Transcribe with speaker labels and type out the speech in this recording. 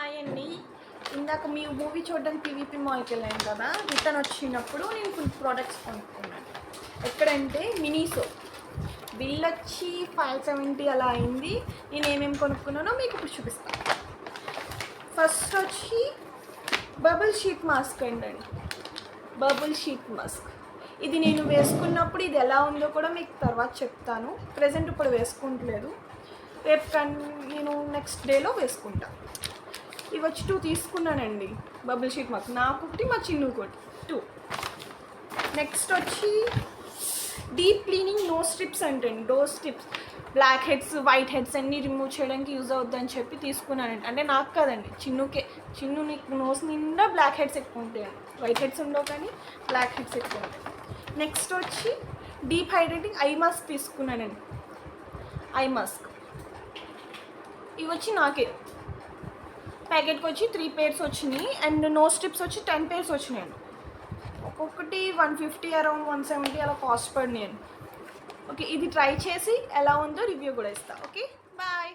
Speaker 1: Hi అండి. ఇందాక మీ movie చూడడానికి పీవీపీ మాల్కి వెళ్ళాను కదా, రిటర్న్ వచ్చినప్పుడు నేను కొన్ని ప్రోడక్ట్స్ కొనుక్కున్నాను. ఎక్కడంటే మినీసో. బిల్ వచ్చి 570 అలా అయింది. నేను ఏమేమి కొనుక్కున్నానో మీకు ఇప్పుడు చూపిస్తాను. ఫస్ట్ వచ్చి బబుల్ షీట్ మాస్క్ అండి. బబుల్ షీట్ మాస్క్ ఇది నేను వేసుకున్నప్పుడు ఇది ఎలా ఉందో కూడా మీకు తర్వాత చెప్తాను. ప్రజెంట్ ఇప్పుడు వేసుకుంటలేదు, రేపు నేను నెక్స్ట్ డేలో వేసుకుంటాను. ఇవి వచ్చి 2 తీసుకున్నానండి. బబుల్ షీట్ మాస్క్ నాకు ఒకటి, మా చిన్ను ఒకటి 2. నెక్స్ట్ వచ్చి డీప్ క్లీనింగ్ నోస్ స్ట్రిప్స్ అంటండి. Those strips black heads white heads అన్నీ రిమూవ్ చేయడానికి యూజ్ అవుద్దని చెప్పి తీసుకున్నానండి. అంటే నాకు కాదండి, చిన్ను నీకు నోస్ నిండా బ్లాక్ హెడ్స్ ఎక్కువ ఉంటాయండి. వైట్ హెడ్స్ ఉండవు కానీ బ్లాక్ హెడ్స్ ఎక్కువ ఉంటాయి. నెక్స్ట్ వచ్చి డీప్ హైడ్రేటింగ్ ఐ మాస్క్ తీసుకున్నానండి. ఐ మాస్క్ ఇవి వచ్చి నాకే ప్యాకెట్కి వచ్చి 3 pairs వచ్చినాయి. అండ్ నోస్ స్ట్రిప్స్ వచ్చి 10 pairs వచ్చినాయండి. ఒక్కొక్కటి 150 అరౌండ్ 170 అలా కాస్ట్ పడినాయండి. ఓకే, ఇది ట్రై చేసి ఎలా ఉందో రివ్యూ కూడా ఇస్తాను. Okay, bye.